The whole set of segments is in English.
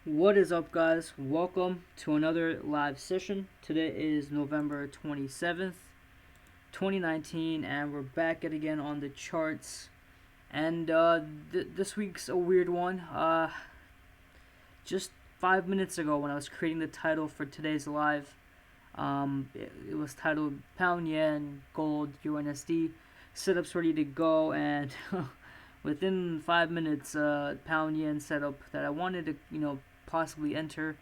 What is up, guys? Welcome to another live session. Today is November 27th, 2019, and we're back at again on the charts. And this week's a weird one. Just 5 minutes ago, when I was creating the title for today's live, it was titled Pound Yen, Gold, UNSD, setups ready to go, and within 5 minutes, Pound Yen setup that I wanted to, possibly enter,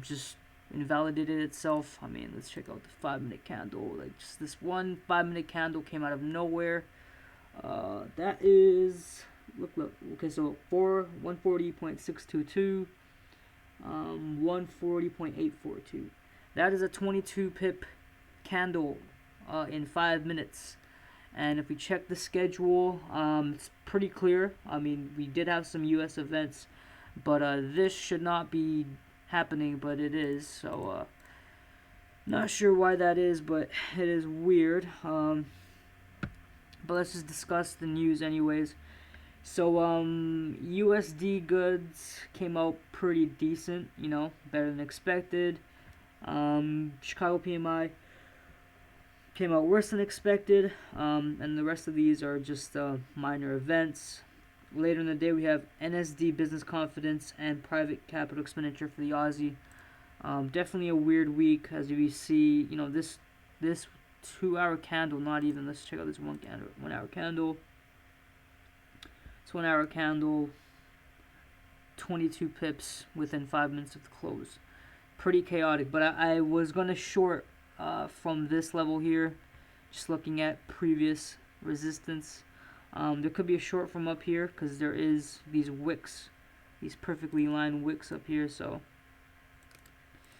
just invalidated itself. I mean, let's check out the 5 minute candle. Like, just this one 5 minute candle came out of nowhere. That is, look. Okay, so 140.622, 140.842. That is a 22 pip candle in 5 minutes. And if we check the schedule, it's pretty clear. I mean, we did have some U.S. events, but this should not be happening, but it is. So, not sure why that is, but it is weird. But let's just discuss the news anyways. So, USD goods came out pretty decent, better than expected. Chicago PMI came out worse than expected, and the rest of these are just minor events. Later in the day, we have NSD business confidence and private capital expenditure for the Aussie. Definitely a weird week, as we see. This 2 hour candle, not even. Let's check out this 1 hour candle. It's 1 hour candle, 22 pips within 5 minutes of the close. Pretty chaotic, but I was gonna short from this level here, just looking at previous resistance. There could be a short from up here because there is these wicks, these perfectly lined wicks up here, so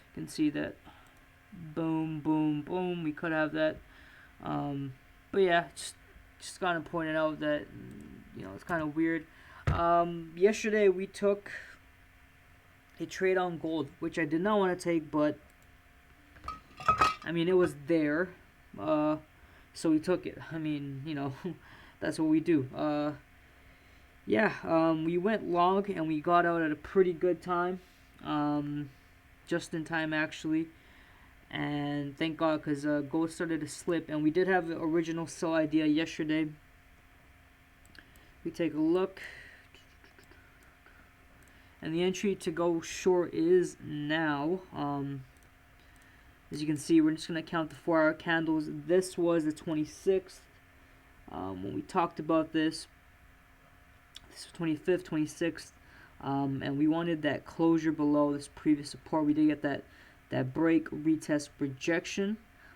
you can see that. Boom, boom, boom. We could have that, but yeah, just kind of pointed out that it's kind of weird. Yesterday we took a trade on gold, which I did not want to take, but I mean, it was there, so we took it. I mean, that's what we do. We went long and we got out at a pretty good time, just in time actually, and thank God, because gold started to slip, and we did have the original sell idea yesterday. We take a look, and the entry to go short is now. As you can see, we're just going to count the 4 hour candles. This was the 26th. When we talked about this was 25th, 26th. And we wanted that closure below this previous support. We did get that break, retest, rejection.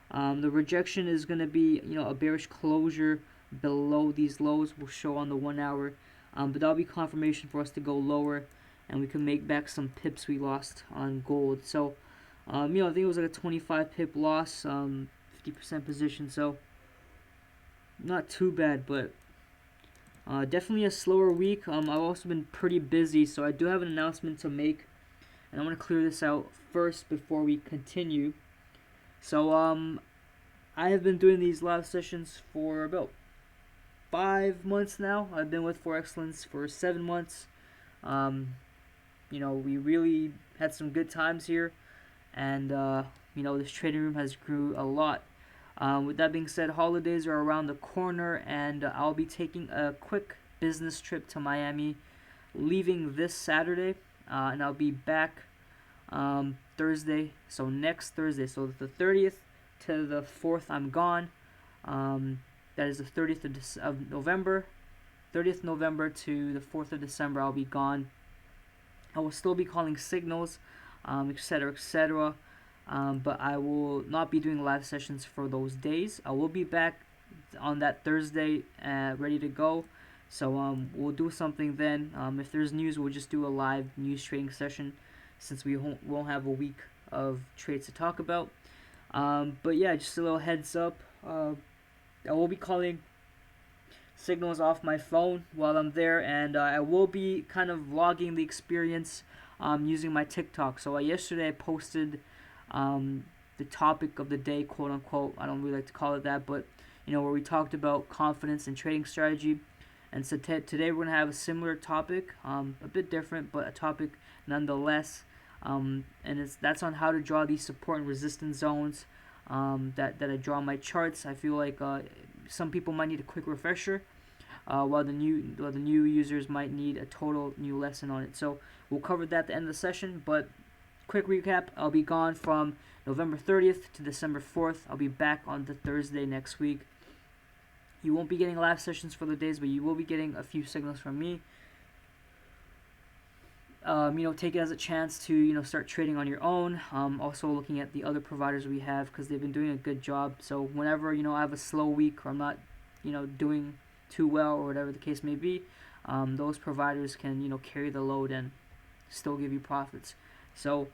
The rejection is going to be, a bearish closure below these lows. We'll show on the 1 hour. But that'll be confirmation for us to go lower, and we can make back some pips we lost on gold. So, I think it was like a 25 pip loss, 50% position, so not too bad, but definitely a slower week. I've also been pretty busy, so I do have an announcement to make, and I want to clear this out first before we continue. So, I have been doing these live sessions for about 5 months now. I've been with Forex for 7 months. We really had some good times here. And, this trading room has grew a lot. With that being said, holidays are around the corner, and I'll be taking a quick business trip to Miami, leaving this Saturday, and I'll be back Thursday, so next Thursday. So the 30th to the 4th, I'm gone. That is the 30th of November. 30th November to the 4th of December, I'll be gone. I will still be calling signals, etc., etc. But I will not be doing live sessions for those days. I will be back on that Thursday, ready to go. So we'll do something then. If there's news, we'll just do a live news trading session, since we won't have a week of trades to talk about. But yeah, just a little heads up. I will be calling signals off my phone while I'm there, and I will be kind of vlogging the experience using my TikTok. So yesterday I posted the topic of the day, quote unquote. I don't really like to call it that, but where we talked about confidence and trading strategy. And so today we're going to have a similar topic, a bit different, but a topic nonetheless. And that's on how to draw these support and resistance zones that I draw my charts. I feel like some people might need a quick refresher, while the new users might need a total new lesson on it. So we'll cover that at the end of the session. But quick recap: I'll be gone from November 30th to December 4th. I'll be back on the Thursday next week. You won't be getting live sessions for the days, but you will be getting a few signals from me. Take it as a chance to, start trading on your own. Also looking at the other providers we have, because they've been doing a good job. So whenever, I have a slow week or I'm not, doing too well or whatever the case may be, those providers can, carry the load and still give you profits. So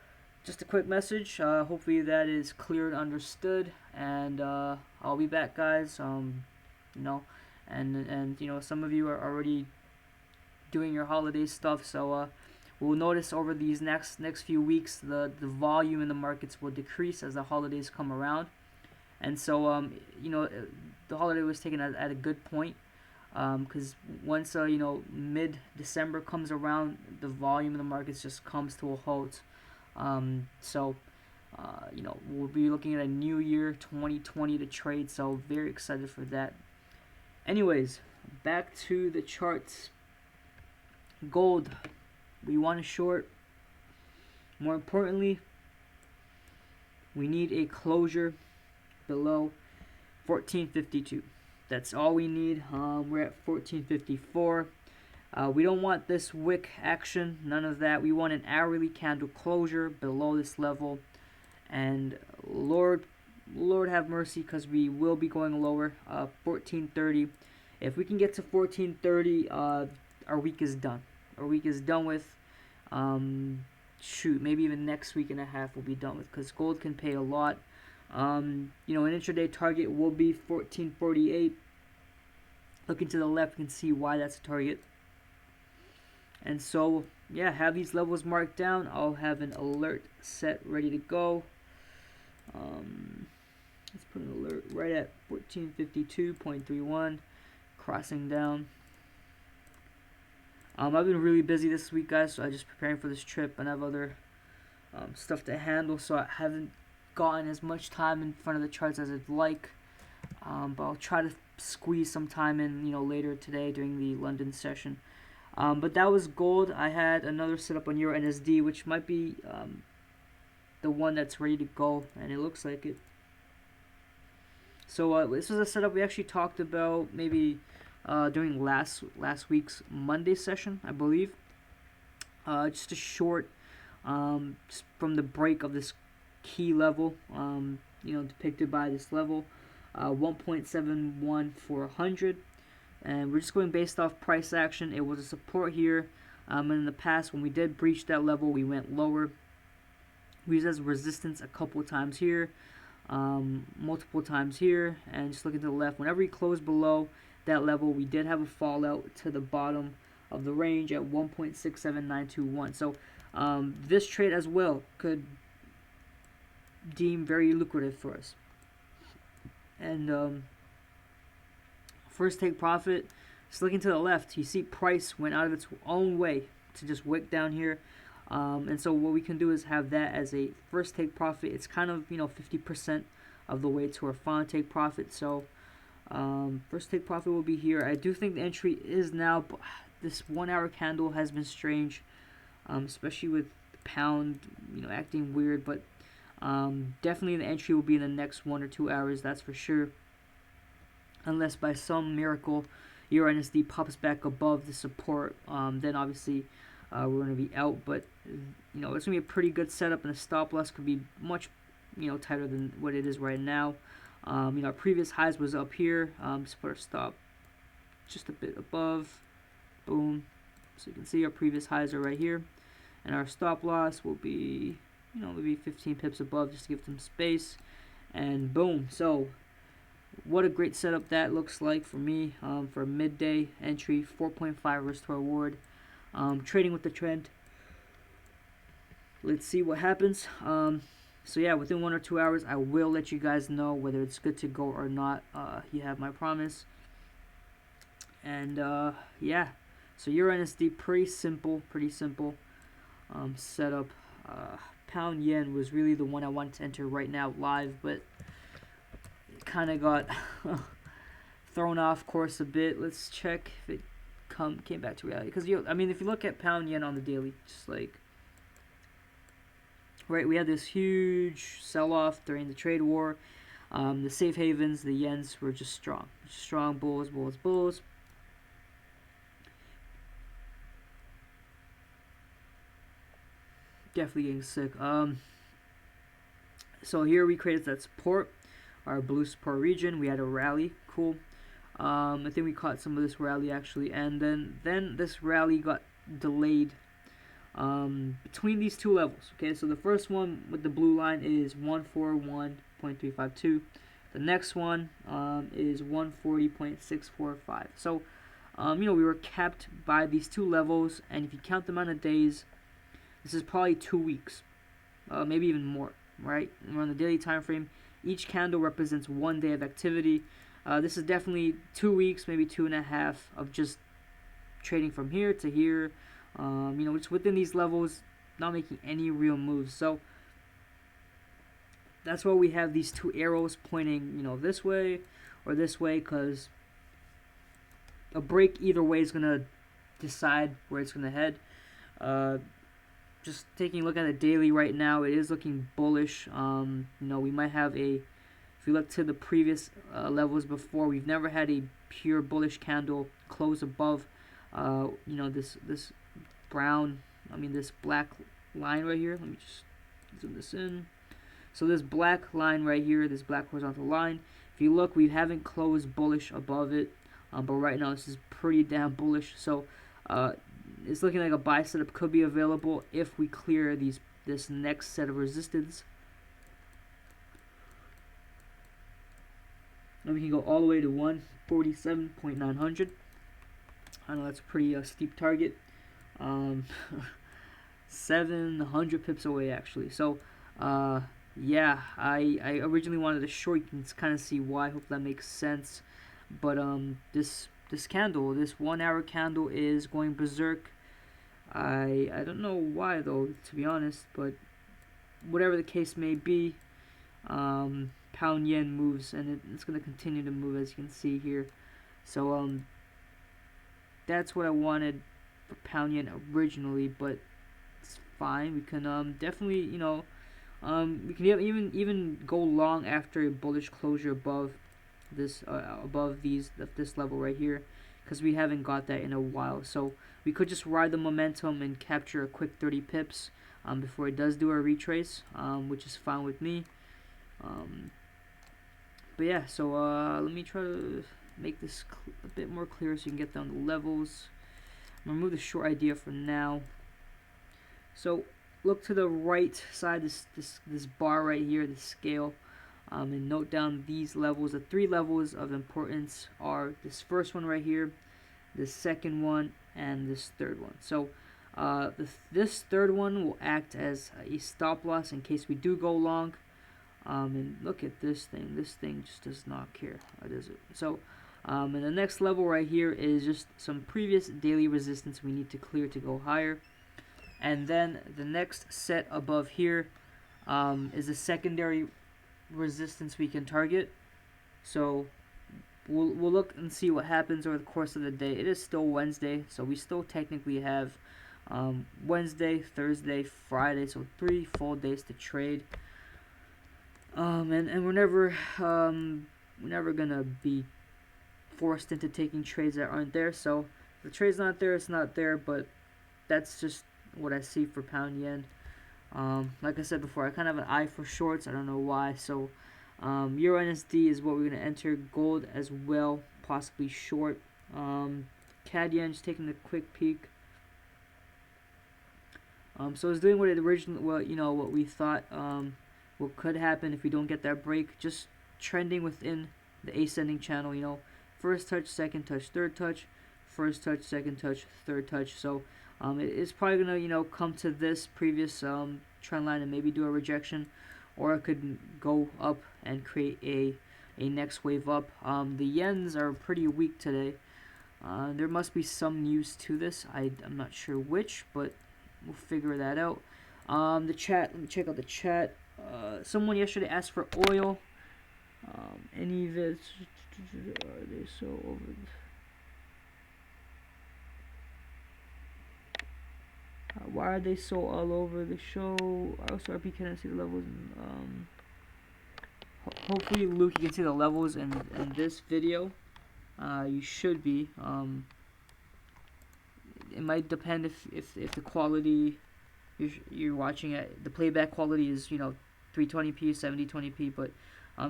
just a quick message. Hopefully that is clear and understood. And I'll be back, guys. And some of you are already doing your holiday stuff. So we'll notice over these next few weeks the volume in the markets will decrease as the holidays come around. And so the holiday was taken at a good point, because once mid-December comes around, the volume in the markets just comes to a halt. We'll be looking at a new year 2020 to trade, so very excited for that. Anyways, back to the charts. Gold, we want to short. More importantly, we need a closure below 1452. That's all we need. We're at 1454. We don't want this wick action, none of that. We want an hourly candle closure below this level. And Lord have mercy, because we will be going lower. 1430. If we can get to 1430, our week is done. Our week is done with. Maybe even next week and a half we'll be done with, because gold can pay a lot. An intraday target will be 1448. Looking to the left, you can see why that's a target. And so, yeah, have these levels marked down. I'll have an alert set ready to go. Let's put an alert right at 1452.31, crossing down. I've been really busy this week, guys, so I'm just preparing for this trip, and I have other stuff to handle, so I haven't gotten as much time in front of the charts as I'd like. But I'll try to squeeze some time in, later today during the London session. But that was gold. I had another setup on EURNZD, which might be the one that's ready to go, and it looks like it. So this was a setup we actually talked about maybe during last week's Monday session, I believe. Just a short just from the break of this key level, depicted by this level, 1.71 for 100. And we're just going based off price action. It was a support here, and in the past when we did breach that level, we went lower. We used it as resistance a couple times here, multiple times here, and just looking to the left, whenever we closed below that level, we did have a fallout to the bottom of the range at 1.67921. So this trade as well could deem very lucrative for us. And first take profit, just looking to the left, you see price went out of its own way to just wick down here. And so what we can do is have that as a first take profit. It's kind of 50% of the way to our final take profit. So first take profit will be here. I do think the entry is now. This 1 hour candle has been strange, especially with the pound acting weird. But definitely the entry will be in the next 1 or 2 hours. That's for sure. Unless by some miracle EURNZD pops back above the support, then obviously we're going to be out. But it's going to be a pretty good setup, and the stop loss could be much tighter than what it is right now. Our previous highs was up here. Just put our stop just a bit above. Boom. So you can see our previous highs are right here, and our stop loss will be maybe 15 pips above, just to give them space. And boom. So what a great setup that looks like for me, for a midday entry, 4.5 risk to reward, trading with the trend. Let's see what happens. So yeah, within 1 or 2 hours, I will let you guys know whether it's good to go or not. You have my promise. And yeah, so EURNZD, pretty simple setup. Pound yen was really the one I wanted to enter right now live, but it kind of got thrown off course a bit. Let's check if it came back to reality, because I mean, if you look at pound yen on the daily, just like right, we had this huge sell-off during the trade war. The safe havens, the yens were just strong bulls. Definitely getting sick. So here we created that support, our blue support region. We had a rally, cool. I think we caught some of this rally actually, and then this rally got delayed between these two levels. Okay, so the first one with the blue line is 141.352. The next one is 140.645. So we were capped by these two levels, and if you count the amount of days, this is probably 2 weeks, maybe even more, right? We're on the daily time frame. Each candle represents 1 day of activity. This is definitely 2 weeks, maybe 2.5 of just trading from here to here. It's within these levels, not making any real moves. So that's why we have these two arrows pointing, this way or this way, because a break either way is gonna decide where it's gonna head. Just taking a look at the daily right now, it is looking bullish. We might have if you look to the previous levels before, we've never had a pure bullish candle close above, this this black line right here. Let me just zoom this in. So this black line right here, this black horizontal line, if you look, we haven't closed bullish above it, but right now this is pretty damn bullish. So it's looking like a buy setup could be available if we clear this next set of resistance. And we can go all the way to 147.900. I know that's a pretty steep target. 700 pips away actually. So yeah, I originally wanted a short. You can kind of see why. I hope that makes sense. But this candle, this 1 hour candle, is going berserk. I don't know why though, to be honest, but whatever the case may be, pound yen moves, and it's going to continue to move, as you can see here. So that's what I wanted for pound yen originally, but it's fine. We can definitely, we can even go long after a bullish closure above this this level right here, because we haven't got that in a while. So we could just ride the momentum and capture a quick 30 pips before it does do a retrace, which is fine with me. But yeah, so let me try to make this a bit more clear so you can get down the levels. I'm gonna remove the short idea for now. So look to the right side, this bar right here, the scale, and note down these levels. The 3 levels of importance are this first one right here, this second one, and this third one. So this third one will act as a stop loss in case we do go long. And look at this thing. This thing just does not care. Does it? So and the next level right here is just some previous daily resistance we need to clear to go higher. And then the next set above here is a secondary resistance we can target. So we'll look and see what happens over the course of the day. It is still Wednesday, so we still technically have Wednesday, Thursday, Friday, so 3 full days to trade. And we're never gonna be forced into taking trades that aren't there. So if the trade's not there, it's not there. But that's just what I see for pound yen. Like I said before, I kind of have an eye for shorts. I don't know why. So EURNZD is what we're gonna enter. Gold as well, possibly short. CAD yen, just taking a quick peek. So it's doing what it originally, what we thought what could happen if we don't get that break. Just trending within the ascending channel. First touch, second touch, third touch, first touch, second touch, third touch. So it's probably gonna come to this previous trend line and maybe do a rejection, or it could go up and create a next wave up. The yens are pretty weak today. There must be some news to this. I'm not sure which, but we'll figure that out. The chat. Let me check out the chat. Someone yesterday asked for oil. Any of it? Are they so over? Why are they so all over the show? Also, RP cannot see the levels. Hopefully, Luke, you can see the levels in this video. You should be. It might depend if the quality you're watching at, the playback quality is 320p, 7020p, but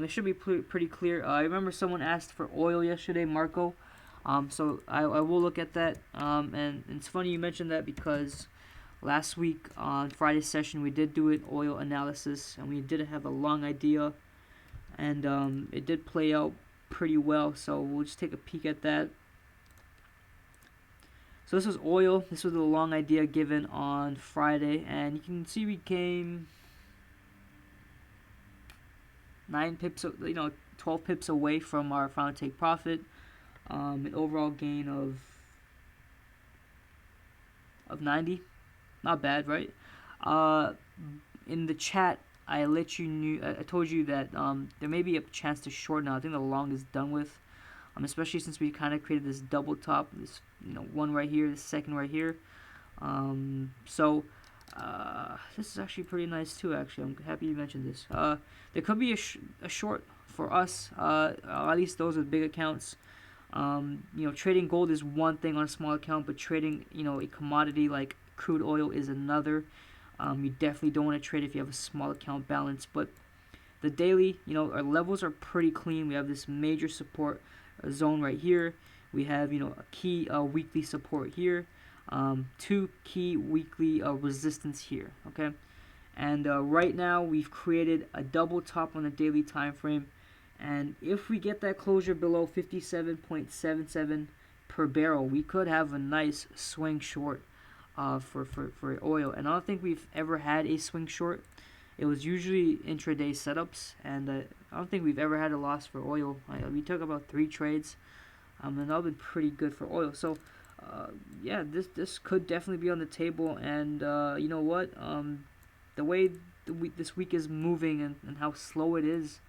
it should be pretty clear. I remember someone asked for oil yesterday, Marco. So I will look at that. And it's funny you mentioned that because last week on Friday's session we did do an oil analysis and we did have a long idea, and it did play out pretty well. So we'll just take a peek at that. So this was oil. This was the long idea given on Friday, and you can see we came 9 pips, 12 pips away from our final take profit. An overall gain of 90. Not bad, right? In the chat, I told you that there may be a chance to short now. I think the long is done with. Especially since we kind of created this double top, this one right here, this second right here. So this is actually pretty nice too. Actually, I'm happy you mentioned this. There could be a short for us, at least those with big accounts. Trading gold is one thing on a small account, but trading a commodity like crude oil is another. You definitely don't want to trade if you have a small account balance. But the daily, our levels are pretty clean. We have this major support zone right here. We have a key weekly support here, 2 key weekly resistance here. Okay, and right now we've created a double top on the daily time frame, and if we get that closure below 57.77 per barrel, we could have a nice swing short for oil. And I don't think we've ever had a swing short. It was usually intraday setups, and I don't think we've ever had a loss for oil. We took about 3 trades, and that would be pretty good for oil. So, yeah, this could definitely be on the table. And you know what? The way this week is moving and how slow it is,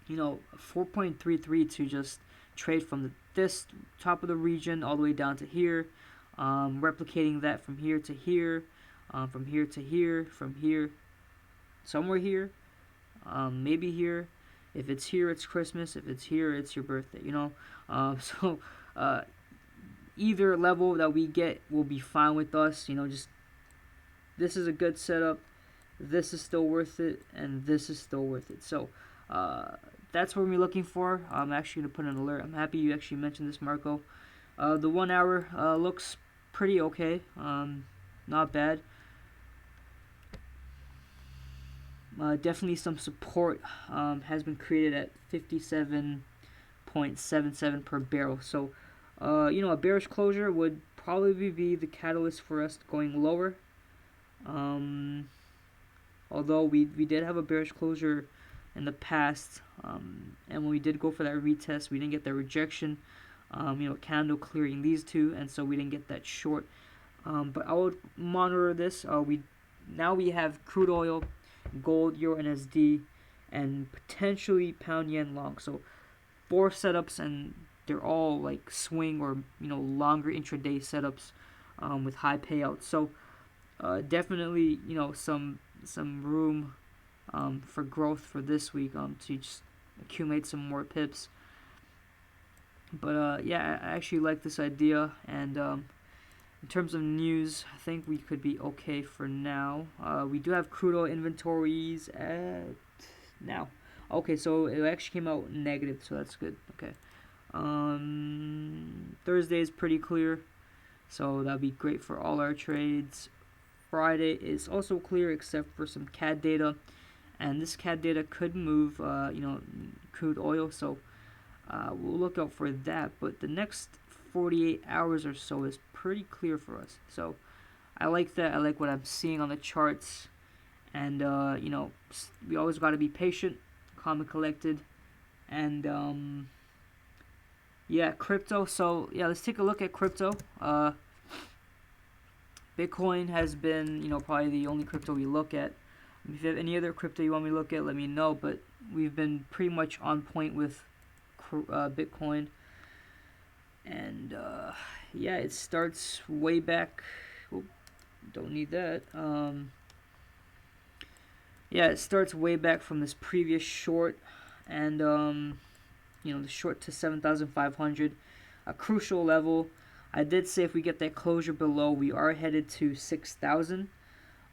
4.33 to just trade from this top of the region all the way down to here, replicating that from here to here. From here to here, from here, somewhere here, maybe here. If it's here, it's Christmas. If it's here, it's your birthday, So either level that we get will be fine with us. Just this is a good setup. This is still worth it, and this is still worth it. So that's what we're looking for. I'm actually going to put an alert. I'm happy you actually mentioned this, Marco. The 1 hour looks pretty okay. Not bad. Definitely some support has been created at 57.77 per barrel. So, a bearish closure would probably be the catalyst for us going lower. Although we did have a bearish closure in the past, and when we did go for that retest, we didn't get that rejection. Candle clearing these two, and so we didn't get that short. But I would monitor this. We have crude oil, gold, EURNZD, and potentially pound yen long. So 4 setups, and they're all like swing or longer intraday setups with high payouts. So definitely some room for growth for this week to just accumulate some more pips. But yeah, I actually like this idea, and in terms of news, I think we could be okay for now. We do have crude oil inventories at now. Okay, so it actually came out negative, so that's good. Okay. Thursday is pretty clear, so that'll be great for all our trades. Friday is also clear except for some CAD data, and this CAD data could move, crude oil, so we'll look out for that. But the next 48 hours or so is pretty clear for us, so I like that. I like what I'm seeing on the charts, and we always got to be patient, calm and collected, and Yeah, crypto. So yeah, let's take a look at crypto. Bitcoin has been, probably the only crypto we look at. If you have any other crypto you want me to look at, let me know. But we've been pretty much on point with Bitcoin. And yeah, it starts way back. Oh, don't need that. Yeah, it starts way back from this previous short, and the short to 7,500, a crucial level. I did say if we get that closure below, we are headed to 6,000,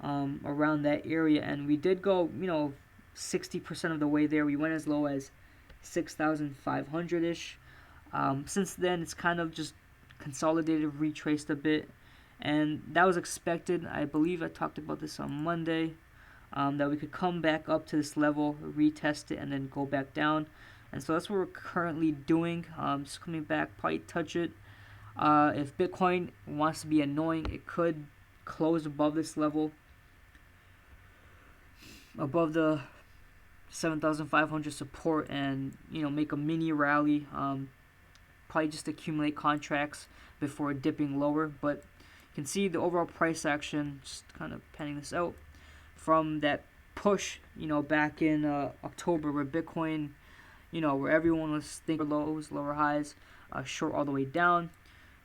around that area, and we did go, 60% of the way there. We went as low as 6,500 ish. Since then, it's kind of just consolidated, retraced a bit, and that was expected. I believe I talked about this on Monday, that we could come back up to this level, retest it, and then go back down. And so that's what we're currently doing. Just coming back, probably touch it. If Bitcoin wants to be annoying, it could close above this level, above the 7,500 support, and make a mini rally. Probably just accumulate contracts before dipping lower. But you can see the overall price action, just kind of panning this out from that push, back in October, where Bitcoin, where everyone was thinking lows, lower highs, short all the way down.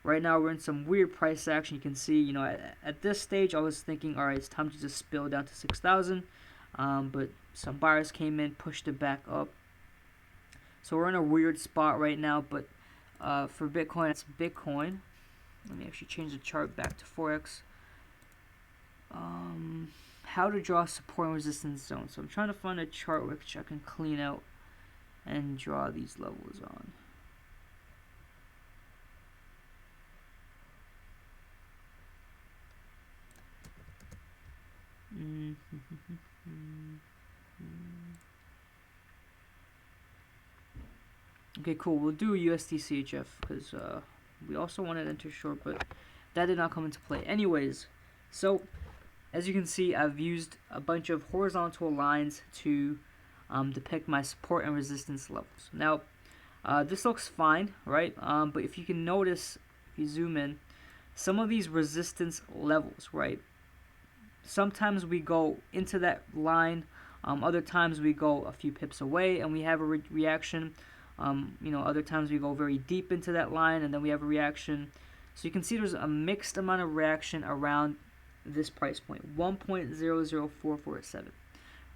Right now we're in some weird price action. You can see, at this stage I was thinking, all right, it's time to just spill down to 6,000. But some buyers came in, pushed it back up. So we're in a weird spot right now. But for Bitcoin, it's Bitcoin. Let me actually change the chart back to Forex. How to draw support and resistance zones. So I'm trying to find a chart which I can clean out and draw these levels on. Okay, cool. We'll do USD CHF because we also wanted to enter short, but that did not come into play. Anyways, so as you can see, I've used a bunch of horizontal lines to depict my support and resistance levels. Now, this looks fine, right? But if you can notice, if you zoom in, some of these resistance levels, right? Sometimes we go into that line, other times we go a few pips away and we have a reaction. Other times we go very deep into that line and then we have a reaction. So you can see there's a mixed amount of reaction around this price point, 1.00447,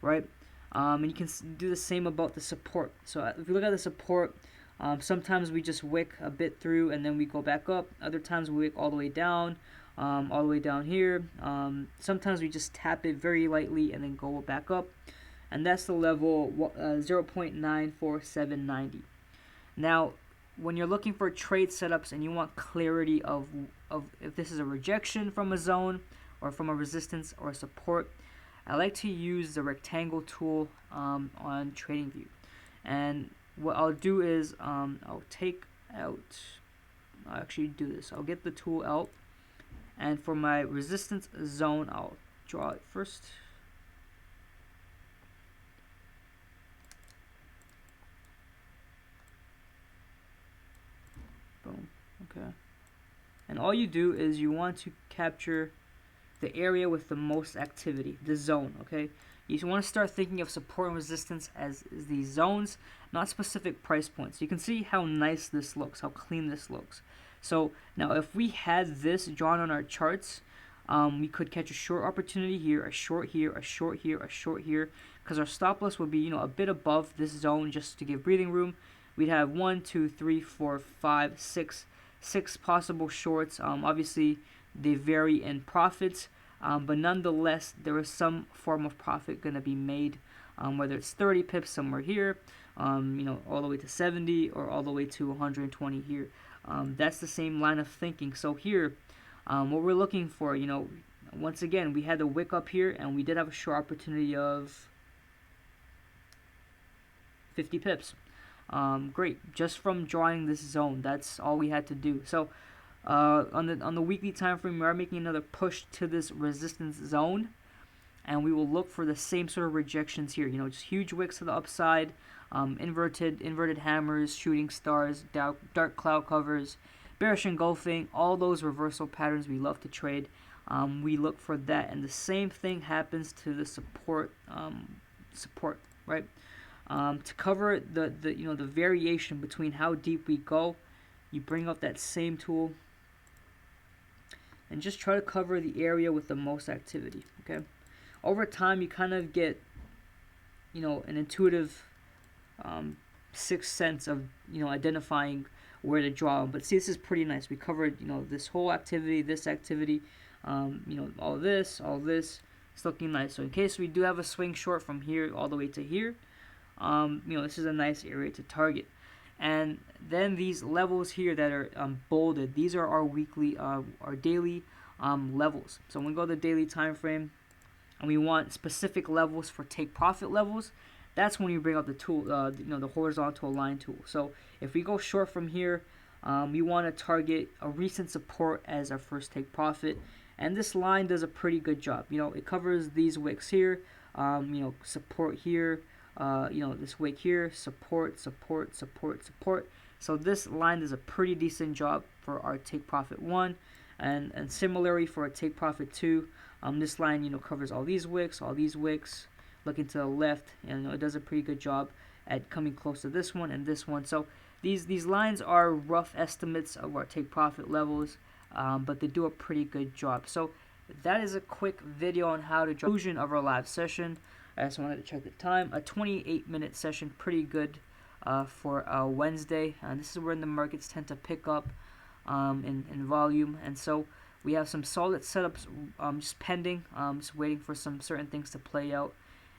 right? And you can do the same about the support. So if you look at the support, sometimes we just wick a bit through and then we go back up. Other times we wick all the way down here. Sometimes we just tap it very lightly and then go back up. And that's the level 0.94790. Now, when you're looking for trade setups and you want clarity of if this is a rejection from a zone or from a resistance or a support, I like to use the rectangle tool on TradingView. And what I'll do is I'll actually do this. I'll get the tool out, and for my resistance zone, I'll draw it first. Boom. Okay. And all you do is you want to capture the area with the most activity, the zone, okay? You want to start thinking of support and resistance as these zones, not specific price points. You can see how nice this looks, how clean this looks. So now if we had this drawn on our charts, we could catch a short opportunity here, a short here, a short here, a short here, because our stop loss would be, a bit above this zone just to give breathing room. We'd have 1, 2, 3, 4, 5, 6 possible shorts. Obviously, they vary in profits, but nonetheless, there is some form of profit going to be made, whether it's 30 pips somewhere here, all the way to 70 or all the way to 120 here. That's the same line of thinking. So here, what we're looking for, once again, we had a wick up here, and we did have a short opportunity of 50 pips. Great, just from drawing this zone, that's all we had to do. So on the weekly time frame, we are making another push to this resistance zone, and we will look for the same sort of rejections here. Just huge wicks to the upside, inverted hammers, shooting stars, dark cloud covers, bearish engulfing, all those reversal patterns we love to trade. We look for that, and the same thing happens to the support, right? To cover the the variation between how deep we go, you bring up that same tool and just try to cover the area with the most activity. Okay, over time you kind of get an intuitive sixth sense of identifying where to draw. But see, this is pretty nice. We covered this whole activity, this activity, all this. It's looking nice. So in case we do have a swing short from here all the way to here, this is a nice area to target. And then these levels here that are bolded, these are our weekly, our daily levels. So when we go to the daily time frame and we want specific levels for take profit levels, that's when you bring up the tool, the horizontal line tool. So if we go short from here, we want to target a recent support as our first take profit, and this line does a pretty good job. It covers these wicks here, support here, this wick here, support. So this line does a pretty decent job for our take profit 1, and similarly for our take profit 2. This line covers all these wicks. Looking to the left, and it does a pretty good job at coming close to this one and this one. So these lines are rough estimates of our take profit levels, but they do a pretty good job. So that is a quick video on how to draw conclusion of our live session. I just wanted to check the time. A 28-minute session, pretty good for Wednesday. And this is when the markets tend to pick up in volume, and so we have some solid setups just pending, just waiting for some certain things to play out.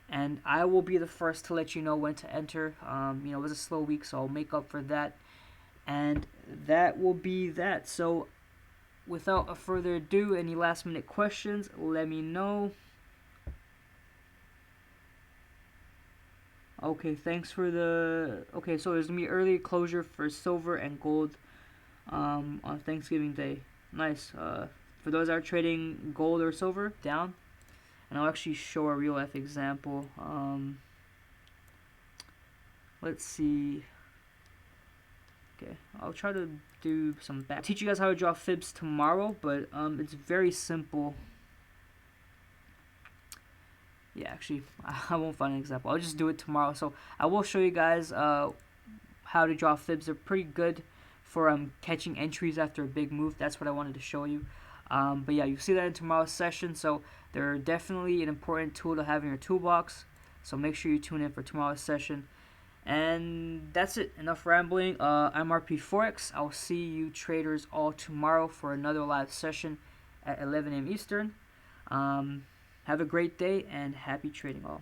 And I will be the first to let you know when to enter. It was a slow week, so I'll make up for that. And that will be that. So without a further ado, any last minute questions, let me know. Okay, thanks for the... Okay, so there's going to be early closure for silver and gold on Thanksgiving Day. Nice. For those that are trading gold or silver, down. And I'll actually show a real life example. Let's see. Okay, I'll try to do some back. I'll teach you guys how to draw fibs tomorrow, but it's very simple. Yeah, actually, I won't find an example. I'll just do it tomorrow. So I will show you guys how to draw fibs. They're pretty good for catching entries after a big move. That's what I wanted to show you. But yeah, you'll see that in tomorrow's session. So they're definitely an important tool to have in your toolbox. So make sure you tune in for tomorrow's session. And that's it. Enough rambling. I'm RP Forex. I'll see you traders all tomorrow for another live session at 11 a.m. Eastern. Have a great day and happy trading all.